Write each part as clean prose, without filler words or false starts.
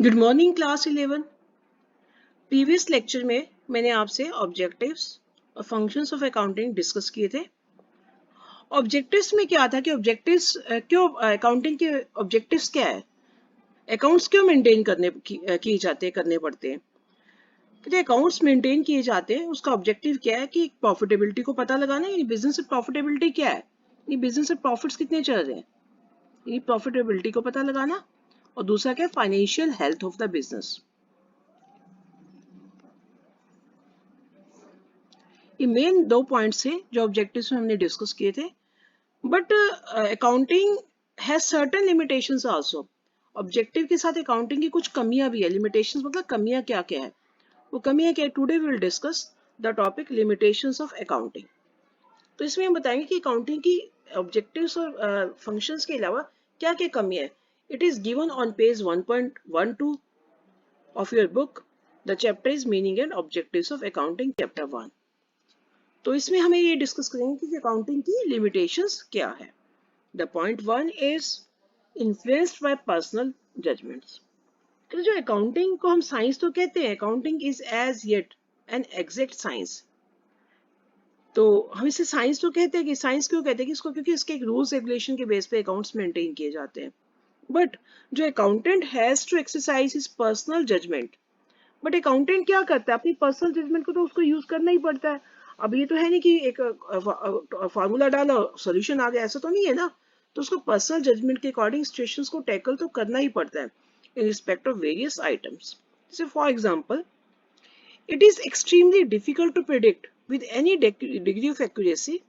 Good morning class 11। Previous lecture में मैंने आपसे ऑब्जेक्टिव्स और फंक्शंस ऑफ अकाउंटिंग डिस्कस किए थे। ऑब्जेक्टिव्स में क्या था कि ऑब्जेक्टिव्स क्यों अकाउंटिंग के ऑब्जेक्टिव्स क्या है, अकाउंट्स क्यों मेंटेन किए जाते हैं, करने पड़ते हैं। कहते अकाउंट्स मेंटेन किए जाते हैं, उसका ऑब्जेक्टिव क्या है कि प्रॉफिटेबिलिटी को पता लगाना। यानी बिजनेस में प्रॉफिटेबिलिटी क्या है, ये बिजनेस में प्रॉफिट्स कितने चल रहे हैं, ये प्रॉफिटेबिलिटी को पता लगाना। और दूसरा क्या, financial health of the business. ये मेन दो पॉइंट्स थे जो ऑब्जेक्टिव्स में हमने डिस्कस किए थे। But accounting has certain limitations also. Objective के साथ अकाउंटिंग की कुछ कमियां भी है। लिमिटेशंस मतलब कमियां क्या क्या है, वो कमियां क्या है। Today we will discuss the topic limitations of accounting. तो इसमें हम बताएंगे कि अकाउंटिंग की ऑब्जेक्टिव्स और फंक्शंस के अलावा क्या क्या कमियां है। It is given on page 1.12 of your book. The chapter is meaning and objectives of accounting chapter 1। तो इसमें हमें ये डिस्कस करेंगे कि अकाउंटिंग की लिमिटेशंस क्या है। The point 1 is influenced by personal judgments. तो जो अकाउंटिंग को हम साइंस तो कहते हैं, accounting is as yet an exact science. तो हम इसे साइंस तो कहते हैं। कि साइंस क्यों कहते हैं कि इसको, क्योंकि इसके एक रूल्स रेगुलेशन के बेस पे अकाउंट्स मेंटेन किए जाते हैं। बट जो accountant has to exercise his personal judgment. But accountant क्या करता है, अपनी पर्सनल जजमेंट को तो उसको यूज करना ही पड़ता है। अब ये तो है नहीं कि एक फार्मूला डाला सॉल्यूशन आ गया, ऐसा तो नहीं है ना। तो उसको पर्सनल जजमेंट के अकॉर्डिंग सिचुएशंस को टैकल तो करना ही पड़ता है in respect of various items. जैसे for example, it is extremely difficult to predict with any degree of accuracy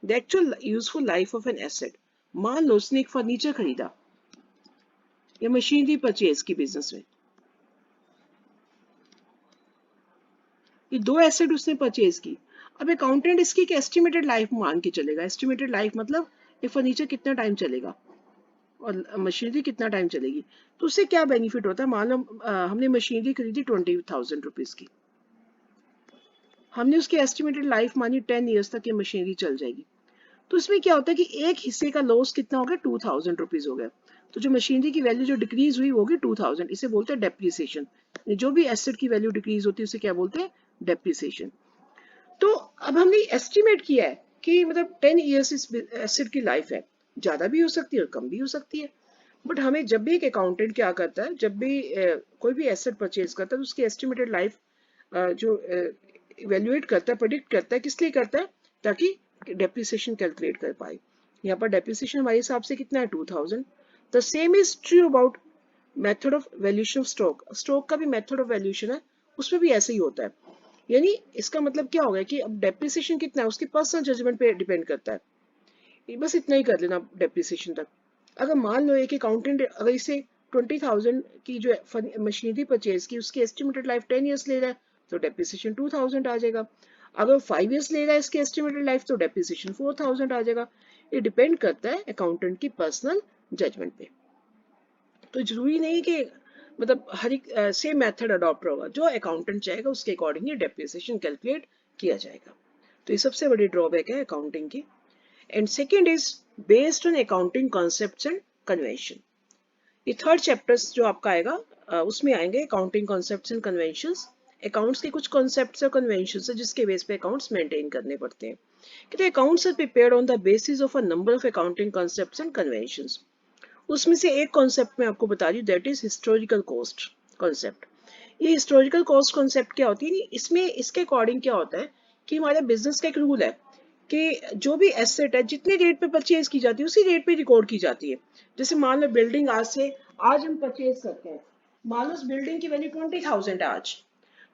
the actual useful life of an asset. मान लो उसने एक फर्नीचर खरीदा या मशीनरी परचेज की बिजनेस में। ये दो एसेट उसने परचेज की। अब अकाउंटेंट इसकी एक एस्टिमेटेड लाइफ मान के चलेगा। एस्टिमेटेड लाइफ मतलब ये फर्नीचर कितना टाइम चलेगा और मशीनरी कितना टाइम चलेगी। तो उससे क्या बेनिफिट होता है। मान लो हमने मशीनरी खरीदी 20,000 रुपीज की। हमने उसकी एस्टिमेटेड लाइफ मानी 10 ईयर्स तक ये मशीनरी चल जाएगी। तो इसमें क्या होता है कि एक हिस्से का लॉस कितना हो गया, 2,000 रुपीज हो गया। तो जो मशीनरी की वैल्यू जो डिक्रीज हुई होगी 2,000, इसे बोलते हैं डेप्रिसिएशन। जो भी एसेट की वैल्यू डिक्रीज होती है उसे क्या बोलते हैं, डेप्रिसिएशन। तो अब हमने एस्टिमेट किया है कि मतलब 10 ईयर्स इस एसेट की लाइफ है। ज्यादा भी हो सकती है और कम भी हो सकती है। बट हमें जब भी एक अकाउंटेंट क्या करता है, जब भी कोई भी एसेट परचेज करता है तो उसकी एस्टिमेटेड लाइफ जो इवेल्युएट करता है, प्रेडिक्ट करता है, किस लिए करता है, ताकि डेप्रिसिएशन कैलकुलेट कर पाए। यहाँ पर डेप्रिसिएशन हमारे हिसाब से कितना है, 2,000। The same is true about method of valuation of stock. Stock का भी मेथड ऑफ वैल्यूएशन है, उसमें भी ऐसे ही होता है। यानी इसका मतलब क्या होगा कि अब डेप्रिसिएशन कितना है उसकी पर्सनल जजमेंट पे डिपेंड करता है। बस इतना ही कर लेना डेप्रिसिएशन तक। अगर मान लो एक अकाउंटेंट अगर इसे 20,000 की जो मशीनरी परचेज की, उसकी एस्टिमेटेड लाइफ 10 ईयर्स ले रहा है तो डेप्रिसिएशन 2,000 आ जाएगा। अगर 5 ईयर्स ले रहा है इसकी एस्टिमेटेड लाइफ तो डेप्रिसिएशन 4,000 आ जाएगा। ये डिपेंड करता है अकाउंटेंट की पर्सनल जजमेंट पे। तो जरूरी नहीं कि मतलब हर एक सेम मेथड अडॉप्ट होगा। जो अकाउंटेंट चाहेगा उसके अकॉर्डिंग ही डेप्रिसिएशन कैलकुलेट किया जाएगा। तो ये सबसे बड़ी ड्रॉबैक है अकाउंटिंग की। And second is based on accounting concepts and convention. ये थर्ड चैप्टर जो आपका आएगा उसमें आएंगे accounting concepts and conventions. Accounts के कुछ कॉन्सेप्ट्स और कन्वेंशंस है जिसके बेस पे अकाउंट्स मेंटेन करने पड़ते हैं। कहते accounts are prepared on the basis of a number of accounting concepts and conventions. उसमें से एक कॉन्सेप्ट मैं आपको बता रही हूँ, that is historical cost concept. ये हिस्टोरिकल कॉस्ट कॉन्सेप्ट क्या होती है, इसमें इसके अकॉर्डिंग क्या होता है कि हमारे बिजनेस का एक रूल है कि जो भी एसेट है जितने रेट पे परचेज की जाती है उसी रेट पे रिकॉर्ड की जाती है। जैसे मान लो बिल्डिंग आज हम परचेज करते हैं, मान लो उस बिल्डिंग की वैल्यू 20,000 है आज,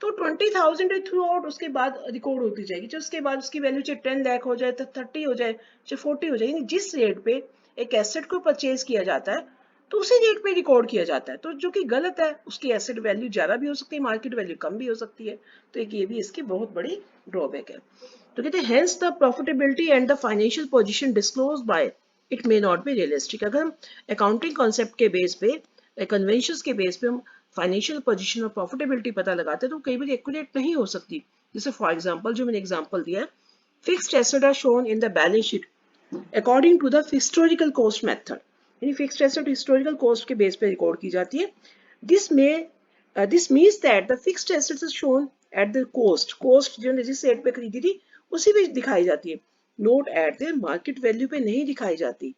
तो 20,000 थ्रू आउट उसके बाद रिकॉर्ड होती जाएगी। जो उसके बाद उसकी वैल्यू चाहे 10 लाख हो जाए, तो 30 हो जाए, चाहे 40 हो जाए, यानी जिस रेट पे एक एसेट को परचेज किया जाता है तो उसी रेट पे रिकॉर्ड किया जाता है। तो जो कि गलत है, उसकी एसेट वैल्यू ज्यादा भी हो सकती है, मार्केट वैल्यू कम भी हो सकती है। तो एक ये भी इसकी बहुत बड़ी ड्रॉबैक है। तो कहते हैं hence the profitability and the financial position disclose bye it may not be realistic. अगर हम अकाउंटिंग कॉन्सेप्ट के बेस पे, कन्वेंशंस के बेस पे हम फाइनेंशियल पोजीशन और प्रॉफिटेबिलिटी पता लगाते हैं तो कई बार एक्यूरेट नहीं हो सकती। जैसे फॉर एग्जांपल जो मैंने एग्जांपल दिया है, fixed asset are shown in the balance sheet according to the historical cost method. यानी फिक्स्ड एसेट हिस्टोरिकल कॉस्ट के बेस पे रिकॉर्ड की जाती है। This means that the fixed assets is shown at the cost जो जिस rate पे खरीदी थी उसी पे दिखाई जाती है, note at the market value पे नहीं दिखाई जाती,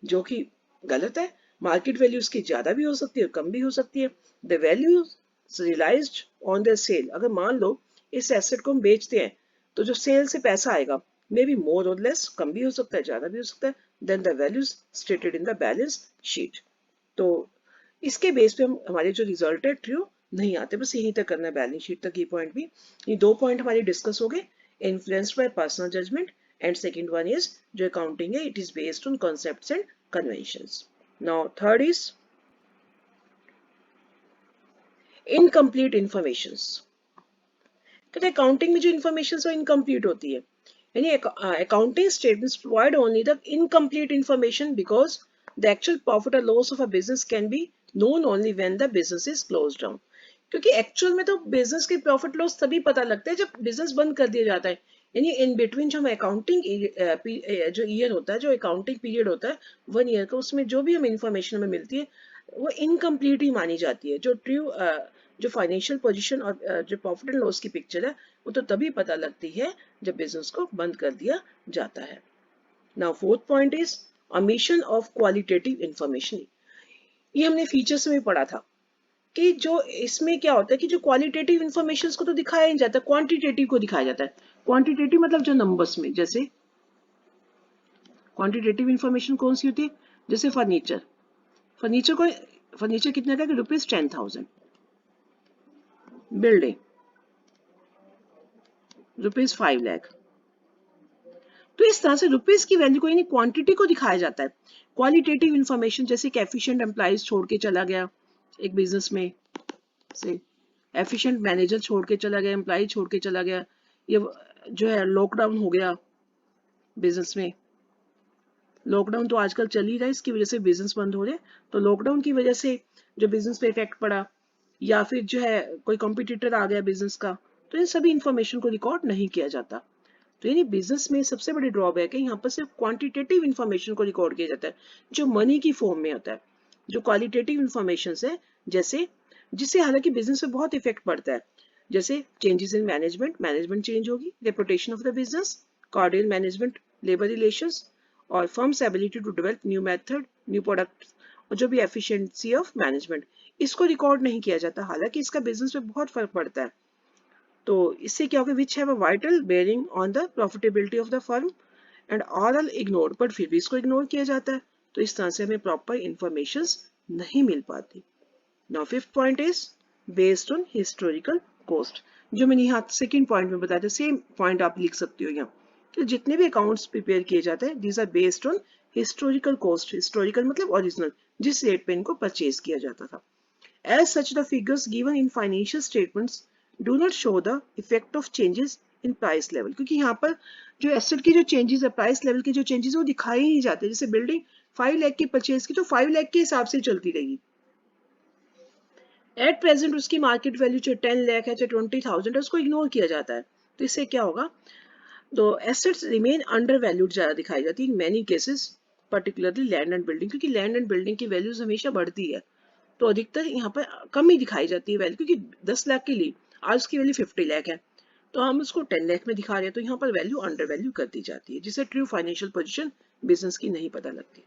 जो कि गलत है। मार्केट वैल्यू उसकी ज्यादा भी हो सकती है, कम भी हो सकती है। The value realised on the sale, अगर मान लो इस एसेट को हम बेचते हैं तो जो सेल से पैसा आएगा मे बी मोर और लेस, कम भी हो सकता है ज्यादा भी हो सकता है, then the values stated in the balance sheet. तो इसके बेस पे हम हमारे जो रिजल्ट है ट्रू नहीं आते, बस यहीं तक करना है बैलेंस शीट तक। ये पॉइंट भी, ये 2 पॉइंट हमारे डिस्कस हो गए, influenced by personal judgment and second one is जो अकाउंटिंग है it is based on concepts and conventions. Now third is incomplete informations. कहते हैं अकाउंटिंग में जो इंफॉर्मेशन वो इनकम्प्लीट होती है, यानी accounting statements provide only the incomplete information because the actual profit or loss of a business can be known only when the business is closed down। क्योंकि actual में तो बिजनेस के प्रॉफिट लॉस तभी पता लगता है जब बिजनेस बंद कर दिया जाता है, यानी इन बिटवीन जो हम अकाउंटिंग जो ईयर होता है, जो अकाउंटिंग पीरियड होता है 1 ईयर का, उसमें जो भी हमें इंफॉर्मेशन हमें मिलती है वो इनकम्प्लीट ही मानी जाती है। जो ट्रू जो फाइनेंशियल पोजीशन और जो प्रॉफिट एंड लॉस की पिक्चर है वो तो तभी पता लगती है जब बिजनेस को बंद कर दिया जाता है। Now fourth point is omission of qualitative information. ये हमने फीचर्स में पढ़ा था कि जो इसमें क्या होता है कि जो क्वालिटेटिव इंफॉर्मेशन को तो दिखाया नहीं जाता, क्वांटिटेटिव को दिखाया जाता है। क्वांटिटेटिव मतलब जो नंबर्स में, जैसे क्वांटिटेटिव इंफॉर्मेशन कौन सी होती है, जैसे फर्नीचर, फर्नीचर कितने का ₹10,000, बिल्डिंग ₹5 लाख। तो इस तरह से रुपीस की वैल्यू को यानी क्वांटिटी को दिखाया जाता है। क्वालिटेटिव इंफॉर्मेशन जैसे कि एफिशिएंट एम्प्लॉइज छोड़ के चला गया एक बिजनेस में से, एफिशिएंट मैनेजर छोड़ के चला गया, एम्प्लॉय छोड़ के चला गया, ये जो है लॉकडाउन हो गया बिजनेस में, लॉकडाउन तो आजकल चल ही रहा है, इसकी वजह से बिजनेस बंद हो रहे, तो लॉकडाउन की वजह से जो बिजनेस पे इफेक्ट पड़ा, या फिर जो है कोई कॉम्पिटिटर आ गया बिजनेस का, तो इन सभी इंफॉर्मेशन को रिकॉर्ड नहीं किया जाता। तो यानी बिजनेस में सबसे बड़ी ड्रॉबैक है यहाँ पर सिर्फ क्वांटिटेटिव इंफॉर्मेशन को रिकॉर्ड किया जाता है जो मनी की फॉर्म में होता है। जो क्वालिटेटिव इंफॉर्मेशन है जैसे जिससे हालांकि बिजनेस पे बहुत इफेक्ट पड़ता है, जैसे चेंजेस इन मैनेजमेंट चेंज होगी, reputation of the business, cordial management, labour relations, और firm's ability to develop new method, new product, और जो भी एफिशिएंसी ऑफ मैनेजमेंट, इसको रिकॉर्ड नहीं किया जाता, हालांकि इसका बिजनेस पे बहुत फर्क पड़ता है। तो इससे क्या होगा, which have a vital bearing on the profitability of the firm and all are ignored, but फिर भी इसको इग्नोर किया जाता है, तो इस तरह से हमें प्रॉपर इंफॉर्मेशन नहीं मिल पाती। Now fifth point is based on historical cost, जो मैंने यहाँ सेकंड पॉइंट में बताया था, सेम पॉइंट आप लिख सकते हो यहाँ, तो जितने भी अकाउंट्स प्रिपेयर किए जाते हैं these are based on historical cost. Historical मतलब ओरिजिनल, जिस रेट पे इनको परचेज किया जाता था। As such, the figures given in financial statements do not show the effect of changes in price level, क्योंकि यहाँ पर जो एसेट की जो चेंजेस है, प्राइस लेवल के जो चेंजेस है वो दिखाई ही नहीं जाते। जैसे बिल्डिंग 5 लाख की परचेज की तो 5 लाख के हिसाब से चलती रहेगी, एट प्रेजेंट उसकी मार्केट वैल्यू चाहे 10 लाख है चाहे 20,000 है, उसको इग्नोर किया जाता है। तो इससे क्या होगा, तो एसेट्स रिमेन अंडर वैल्यूड ज्यादा दिखाई जाती है in many cases, particularly land and building, क्योंकि लैंड एंड बिल्डिंग की वैल्यूज हमेशा बढ़ती है, तो अधिकतर यहाँ पर कम ही दिखाई जाती है वैल्यू, क्योंकि 10 लाख के लिए आज उसकी वैल्यू 50 लाख है, तो हम उसको 10 लाख में दिखा रहे हैं, तो यहाँ पर वैल्यू अंडर वैल्यू कर दी जाती है, जिससे ट्रू फाइनेंशियल पोजीशन बिजनेस की नहीं पता लगती।